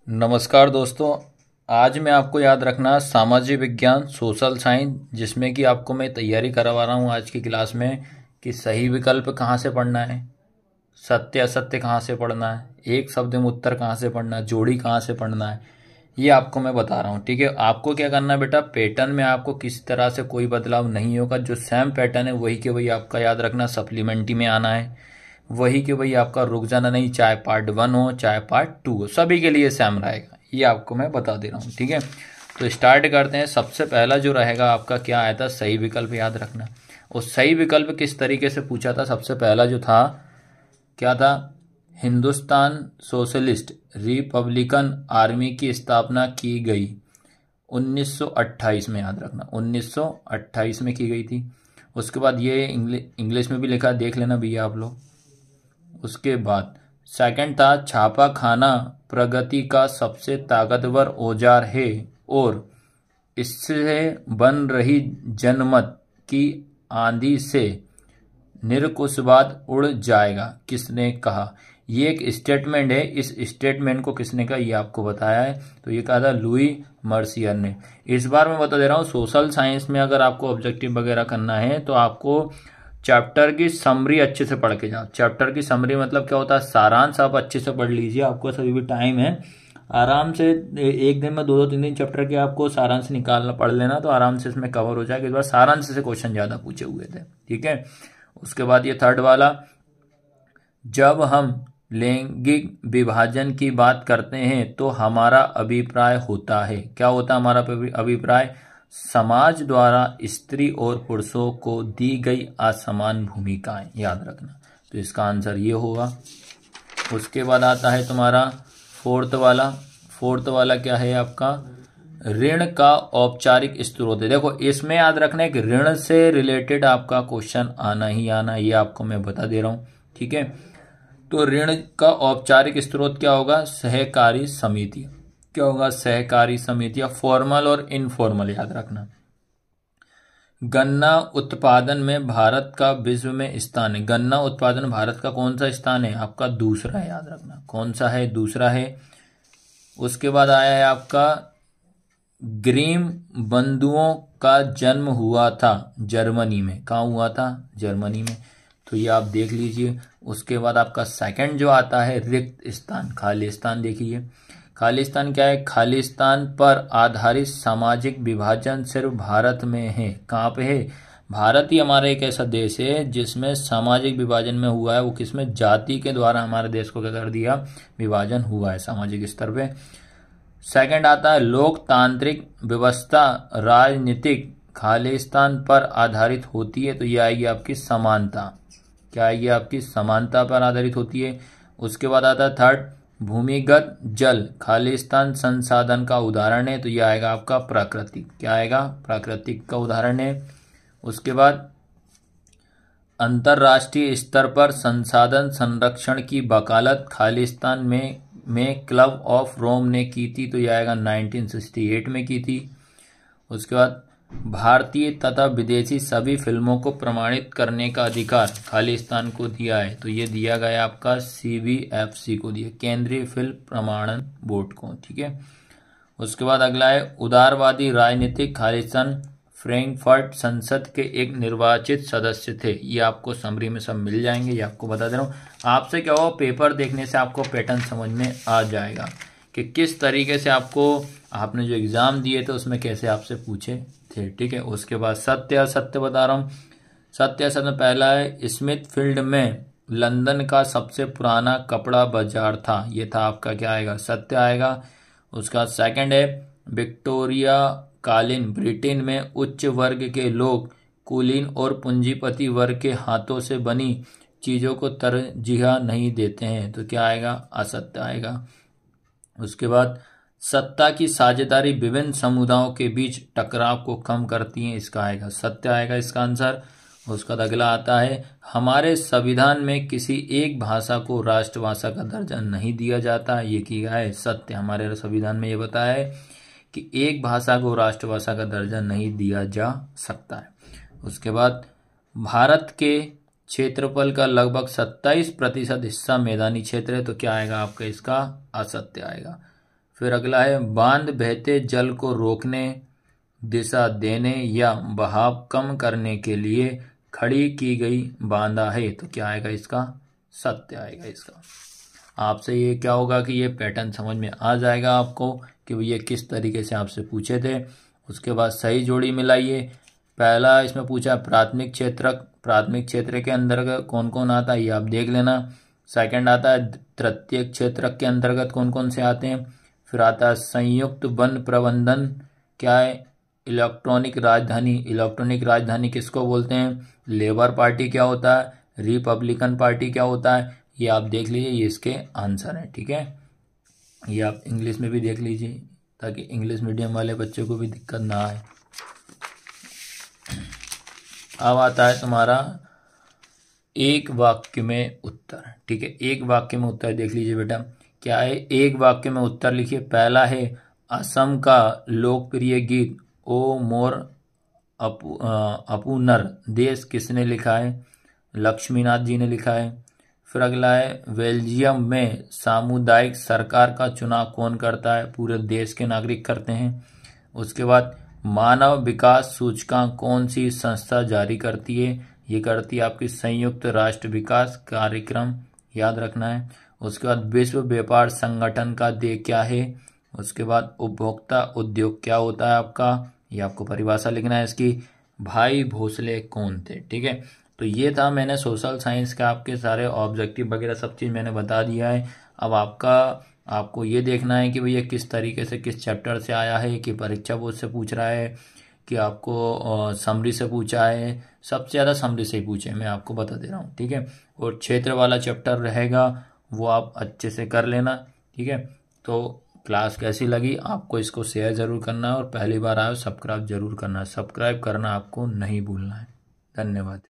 नमस्कार दोस्तों। आज मैं आपको याद रखना सामाजिक विज्ञान सोशल साइंस, जिसमें कि आपको मैं तैयारी करवा रहा हूँ आज की क्लास में कि सही विकल्प कहाँ से पढ़ना है, सत्य असत्य कहाँ से पढ़ना है, एक शब्द में उत्तर कहाँ से पढ़ना है, जोड़ी कहाँ से पढ़ना है, ये आपको मैं बता रहा हूँ। ठीक है, आपको क्या करना है बेटा, पैटर्न में आपको किसी तरह से कोई बदलाव नहीं होगा। जो सेम पैटर्न है वही के वही आपका याद रखना सप्लीमेंट्री में आना है, वही के वही आपका रुक जाना नहीं, चाहे पार्ट 1 हो चाहे पार्ट 2 हो, सभी के लिए सेम रहेगा। ये आपको मैं बता दे रहा हूँ। ठीक है, तो स्टार्ट करते हैं। सबसे पहला जो रहेगा आपका क्या आया था, सही विकल्प याद रखना। और सही विकल्प किस तरीके से पूछा था, सबसे पहला जो था क्या था, हिंदुस्तान सोशलिस्ट रिपब्लिकन आर्मी की स्थापना की गई 1928 में, याद रखना 1928 में की गई थी। उसके बाद ये इंग्लिश में भी लिखा, देख लेना भैया आप लोग। उसके बाद सेकंड था, छापा खाना प्रगति का सबसे ताकतवर औजार है और इससे बन रही जनमत की आंधी से निरकुशवाद उड़ जाएगा, किसने कहा। ये एक स्टेटमेंट है, इस स्टेटमेंट को किसने कहा ये आपको बताया है। तो ये कहा था लुई मर्सियर ने। इस बार मैं बता दे रहा हूँ, सोशल साइंस में अगर आपको ऑब्जेक्टिव वगैरह करना है तो आपको चैप्टर की समरी अच्छे से पढ़ के जाओ। चैप्टर की समरी मतलब क्या होता है, सारांश आप अच्छे से पढ़ लीजिए। आपको सभी भी टाइम है, आराम से एक दिन में दो दो तीन तीन चैप्टर के आपको सारांश निकालना पढ़ लेना, तो आराम से इसमें कवर हो जाएगा। इस बार सारांश से क्वेश्चन ज्यादा पूछे हुए थे। ठीक है, उसके बाद ये थर्ड वाला, जब हम लैंगिक विभाजन की बात करते हैं तो हमारा अभिप्राय होता है, क्या होता है हमारा अभिप्राय, समाज द्वारा स्त्री और पुरुषों को दी गई असमान भूमिकाएं, याद रखना। तो इसका आंसर ये होगा। उसके बाद आता है तुम्हारा फोर्थ वाला। फोर्थ वाला क्या है आपका, ऋण का औपचारिक स्रोत है। देखो इसमें याद रखना है कि ऋण से रिलेटेड आपका क्वेश्चन आना ही आना, ये आपको मैं बता दे रहा हूं। ठीक है, तो ऋण का औपचारिक स्रोत क्या होगा, सहकारी समिति। क्या होगा, सहकारी समितियां, फॉर्मल और इनफॉर्मल, याद रखना। गन्ना उत्पादन में भारत का विश्व में स्थान है। गन्ना उत्पादन भारत का कौन सा स्थान है, आपका दूसरा है, याद रखना कौन सा है, दूसरा है। उसके बाद आया है आपका, ग्रीम बंधुओं का जन्म हुआ था जर्मनी में। कहाँ हुआ था, जर्मनी में। तो ये आप देख लीजिए। उसके बाद आपका सेकंड जो आता है, रिक्त स्थान, खालिस्तान। देखिए खालिस्तान क्या है, खालिस्तान पर आधारित सामाजिक विभाजन सिर्फ भारत में है। कहाँ पे है, भारत ही हमारा एक ऐसा देश है जिसमें सामाजिक विभाजन में हुआ है। वो किसमें, जाति के द्वारा हमारे देश को क्या कर दिया, विभाजन हुआ है सामाजिक स्तर पे। सेकंड आता है, लोकतांत्रिक व्यवस्था राजनीतिक खालिस्तान पर आधारित होती है। तो यह आएगी आपकी समानता। क्या आएगी आपकी, समानता पर आधारित होती है। उसके बाद आता है थर्ड, भूमिगत जल खालिस्तान संसाधन का उदाहरण है। तो यह आएगा आपका प्राकृतिक। क्या आएगा, प्राकृतिक का उदाहरण है। उसके बाद अंतर्राष्ट्रीय स्तर पर संसाधन संरक्षण की वकालत खालिस्तान में क्लब ऑफ रोम ने की थी। तो यह आएगा 1968 में की थी। उसके बाद भारतीय तथा विदेशी सभी फिल्मों को प्रमाणित करने का अधिकार खालिस्तान को दिया है। तो ये दिया गया आपका CBFC को दिया, केंद्रीय फिल्म प्रमाणन बोर्ड को। ठीक है, उसके बाद अगला है, उदारवादी राजनीतिक खालिस्तान फ्रैंकफर्ट संसद के एक निर्वाचित सदस्य थे। ये आपको समरी में सब मिल जाएंगे, ये आपको बता दे रहा हूँ। आपसे क्या हुआ, पेपर देखने से आपको पैटर्न समझ में आ जाएगा कि किस तरीके से आपने जो एग्जाम दिए थे उसमें कैसे आपसे पूछे थे। ठीक है, उसके बाद सत्य असत्य बता रहा हूँ। सत्य असत्य पहला है, स्मिथ फील्ड में लंदन का सबसे पुराना कपड़ा बाजार था। ये था आपका क्या आएगा, सत्य आएगा। उसका सेकंड है, विक्टोरिया कालीन ब्रिटेन में उच्च वर्ग के लोग कुलीन और पूंजीपति वर्ग के हाथों से बनी चीजों को तरजीह नहीं देते हैं। तो क्या आएगा, असत्य आएगा। उसके बाद सत्ता की साझेदारी विभिन्न समुदायों के बीच टकराव को कम करती है। इसका आएगा, सत्य आएगा इसका आंसर। उसका अगला आता है, हमारे संविधान में किसी एक भाषा को राष्ट्रभाषा का दर्जा नहीं दिया जाता। ये क्या है, सत्य। हमारे संविधान में ये बताया है कि एक भाषा को राष्ट्रभाषा का दर्जा नहीं दिया जा सकता है। उसके बाद भारत के क्षेत्रफल का लगभग 27% हिस्सा मैदानी क्षेत्र है। तो क्या आएगा आपका, इसका असत्य आएगा। फिर अगला है बांध बहते जल को रोकने, दिशा देने या बहाव कम करने के लिए खड़ी की गई बांधा है। तो क्या आएगा इसका? सत्य आएगा इसका। आपसे ये क्या होगा कि ये पैटर्न समझ में आ जाएगा आपको कि ये किस तरीके से आपसे पूछे थे। उसके बाद सही जोड़ी मिलाइए। पहला इसमें पूछा प्राथमिक क्षेत्रक, प्राथमिक क्षेत्र के अंतर्गत कौन कौन आता है ये आप देख लेना। सेकंड आता है तृतीयक क्षेत्रक के अंतर्गत कौन कौन से आते हैं। फिर आता है संयुक्त वन प्रबंधन, क्या है? इलेक्ट्रॉनिक राजधानी, इलेक्ट्रॉनिक राजधानी किसको बोलते हैं? लेबर पार्टी क्या होता है? रिपब्लिकन पार्टी क्या होता है? ये आप देख लीजिए, ये इसके आंसर हैं। ठीक है, ये आप इंग्लिश में भी देख लीजिए ताकि इंग्लिश मीडियम वाले बच्चों को भी दिक्कत ना आए। अब आता है तुम्हारा एक वाक्य में उत्तर। ठीक है, एक वाक्य में उत्तर देख लीजिए बेटा, क्या है? एक वाक्य में उत्तर लिखिए। पहला है असम का लोकप्रिय गीत ओ मोर अपुनर देश किसने लिखा है? लक्ष्मीनाथ जी ने लिखा है। फिर अगला है बेल्जियम में सामुदायिक सरकार का चुनाव कौन करता है? पूरे देश के नागरिक करते हैं। उसके बाद मानव विकास सूचकांक कौन सी संस्था जारी करती है? ये करती है आपकी संयुक्त राष्ट्र विकास कार्यक्रम, याद रखना है। उसके बाद विश्व व्यापार संगठन का ध्येय क्या है? उसके बाद उपभोक्ता उद्योग क्या होता है आपका? ये आपको परिभाषा लिखना है इसकी। भाई भोसले कौन थे? ठीक है, तो ये था, मैंने सोशल साइंस का आपके सारे ऑब्जेक्टिव वगैरह सब चीज़ मैंने बता दिया है। अब आपको ये देखना है कि भैया किस तरीके से किस चैप्टर से आया है, कि परीक्षा बोर्ड से पूछ रहा है कि आपको समरी से पूछा है। सबसे ज़्यादा समरी से ही पूछे, मैं आपको बता दे रहा हूँ। ठीक है, और क्षेत्र वाला चैप्टर रहेगा वो आप अच्छे से कर लेना। ठीक है, तो क्लास कैसी लगी आपको इसको शेयर ज़रूर करना है, और पहली बार आए सब्सक्राइब जरूर करना है। सब्सक्राइब करना आपको नहीं भूलना है। धन्यवाद।